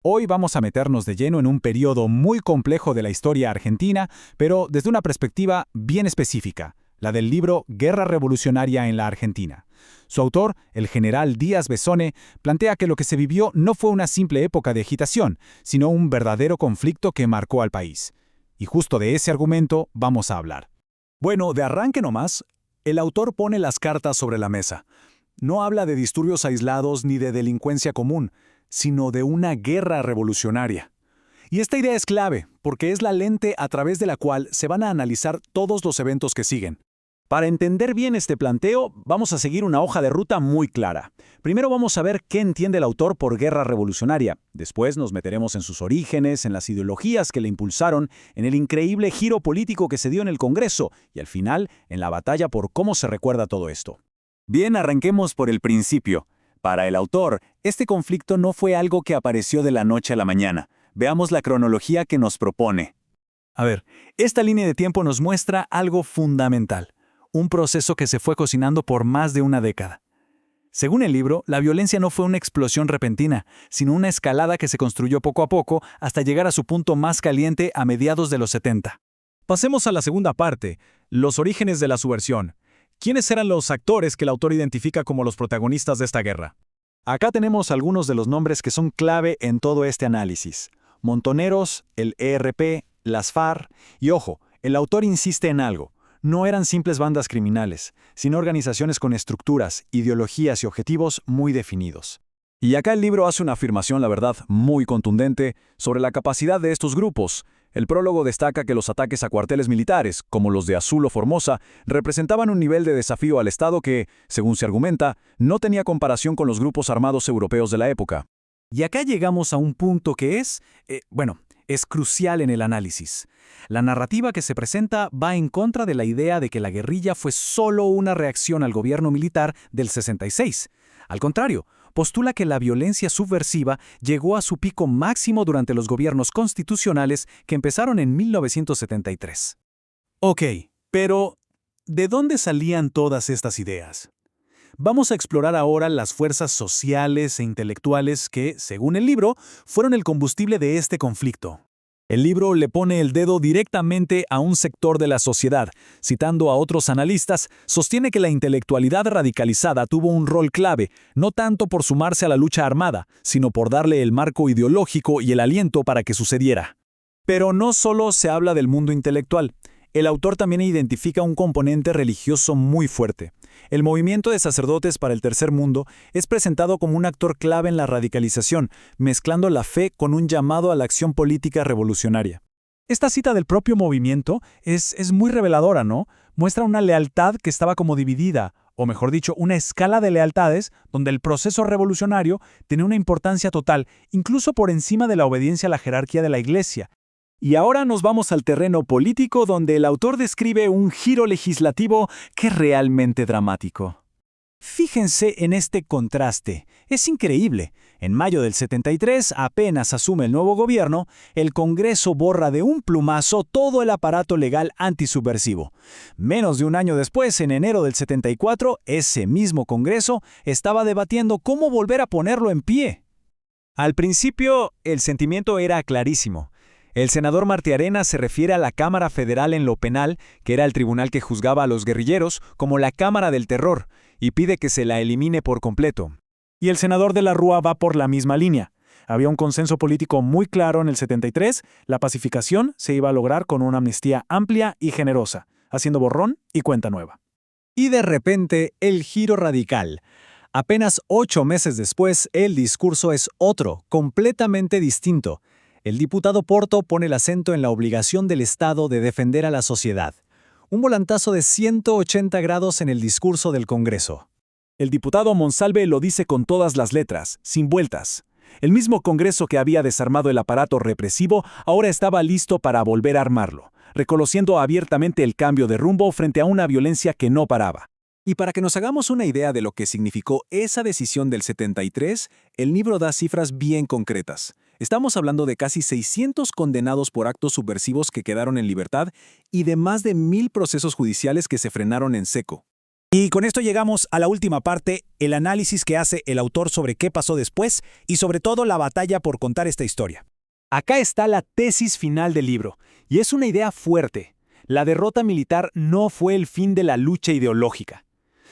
Hoy vamos a meternos de lleno en un periodo muy complejo de la historia argentina, pero desde una perspectiva bien específica, la del libro Guerra Revolucionaria en la Argentina. Su autor, el general Díaz Besone, plantea que lo que se vivió no fue una simple época de agitación, sino un verdadero conflicto que marcó al país. Y justo de ese argumento vamos a hablar. Bueno, de arranque nomás, el autor pone las cartas sobre la mesa. No habla de disturbios aislados ni de delincuencia común, sino de una guerra revolucionaria. Y esta idea es clave, porque es la lente a través de la cual se van a analizar todos los eventos que siguen. Para entender bien este planteo, vamos a seguir una hoja de ruta muy clara. Primero vamos a ver qué entiende el autor por guerra revolucionaria. Después nos meteremos en sus orígenes, en las ideologías que le impulsaron, en el increíble giro político que se dio en el Congreso y al final en la batalla por cómo se recuerda todo esto. Bien, arranquemos por el principio. Para el autor, este conflicto no fue algo que apareció de la noche a la mañana. Veamos la cronología que nos propone. A ver, esta línea de tiempo nos muestra algo fundamental. Un proceso que se fue cocinando por más de una década. Según el libro, la violencia no fue una explosión repentina, sino una escalada que se construyó poco a poco hasta llegar a su punto más caliente a mediados de los 70. Pasemos a la segunda parte, los orígenes de la subversión. ¿Quiénes eran los actores que el autor identifica como los protagonistas de esta guerra? Acá tenemos algunos de los nombres que son clave en todo este análisis. Montoneros, el ERP, las FARC, y ojo, el autor insiste en algo. No eran simples bandas criminales, sino organizaciones con estructuras, ideologías y objetivos muy definidos. Y acá el libro hace una afirmación, la verdad, muy contundente sobre la capacidad de estos grupos. El prólogo destaca que los ataques a cuarteles militares, como los de Azul o Formosa, representaban un nivel de desafío al Estado que, según se argumenta, no tenía comparación con los grupos armados europeos de la época. Y acá llegamos a un punto que es crucial en el análisis. La narrativa que se presenta va en contra de la idea de que la guerrilla fue solo una reacción al gobierno militar del 66. Al contrario, postula que la violencia subversiva llegó a su pico máximo durante los gobiernos constitucionales que empezaron en 1973. Ok, pero ¿de dónde salían todas estas ideas? Vamos a explorar ahora las fuerzas sociales e intelectuales que, según el libro, fueron el combustible de este conflicto. El libro le pone el dedo directamente a un sector de la sociedad. Citando a otros analistas, sostiene que la intelectualidad radicalizada tuvo un rol clave, no tanto por sumarse a la lucha armada, sino por darle el marco ideológico y el aliento para que sucediera. Pero no solo se habla del mundo intelectual. El autor también identifica un componente religioso muy fuerte. El movimiento de sacerdotes para el Tercer Mundo es presentado como un actor clave en la radicalización, mezclando la fe con un llamado a la acción política revolucionaria. Esta cita del propio movimiento es muy reveladora, ¿no? Muestra una lealtad que estaba como dividida, o mejor dicho, una escala de lealtades donde el proceso revolucionario tiene una importancia total, incluso por encima de la obediencia a la jerarquía de la Iglesia. Y ahora nos vamos al terreno político donde el autor describe un giro legislativo que es realmente dramático. Fíjense en este contraste. Es increíble. En mayo del 73, apenas asume el nuevo gobierno, el Congreso borra de un plumazo todo el aparato legal antisubversivo. Menos de un año después, en enero del 74, ese mismo Congreso estaba debatiendo cómo volver a ponerlo en pie. Al principio, el sentimiento era clarísimo. El senador Martiarena se refiere a la Cámara Federal en lo penal, que era el tribunal que juzgaba a los guerrilleros, como la Cámara del Terror, y pide que se la elimine por completo. Y el senador de la Rúa va por la misma línea. Había un consenso político muy claro en el 73, la pacificación se iba a lograr con una amnistía amplia y generosa, haciendo borrón y cuenta nueva. Y de repente, el giro radical. Apenas 8 meses después, el discurso es otro, completamente distinto. El diputado Porto pone el acento en la obligación del Estado de defender a la sociedad. Un volantazo de 180 grados en el discurso del Congreso. El diputado Monsalve lo dice con todas las letras, sin vueltas. El mismo Congreso que había desarmado el aparato represivo ahora estaba listo para volver a armarlo, reconociendo abiertamente el cambio de rumbo frente a una violencia que no paraba. Y para que nos hagamos una idea de lo que significó esa decisión del 73, el libro da cifras bien concretas. Estamos hablando de casi 600 condenados por actos subversivos que quedaron en libertad y de más de 1000 procesos judiciales que se frenaron en seco. Y con esto llegamos a la última parte, el análisis que hace el autor sobre qué pasó después y sobre todo la batalla por contar esta historia. Acá está la tesis final del libro, y es una idea fuerte. La derrota militar no fue el fin de la lucha ideológica.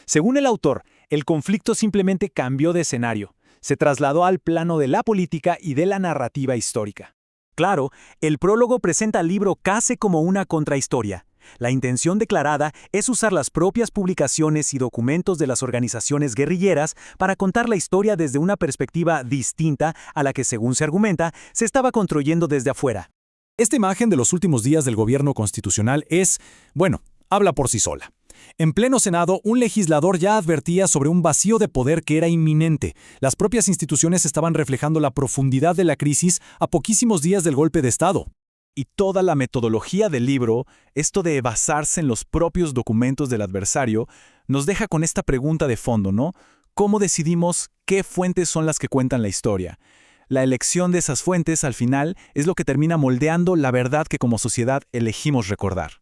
Según el autor, el conflicto simplemente cambió de escenario. Se trasladó al plano de la política y de la narrativa histórica. Claro, el prólogo presenta al libro casi como una contrahistoria. La intención declarada es usar las propias publicaciones y documentos de las organizaciones guerrilleras para contar la historia desde una perspectiva distinta a la que, según se argumenta, se estaba construyendo desde afuera. Esta imagen de los últimos días del gobierno constitucional habla por sí sola. En pleno Senado, un legislador ya advertía sobre un vacío de poder que era inminente. Las propias instituciones estaban reflejando la profundidad de la crisis a poquísimos días del golpe de Estado. Y toda la metodología del libro, esto de basarse en los propios documentos del adversario, nos deja con esta pregunta de fondo, ¿no? ¿Cómo decidimos qué fuentes son las que cuentan la historia? La elección de esas fuentes, al final, es lo que termina moldeando la verdad que como sociedad elegimos recordar.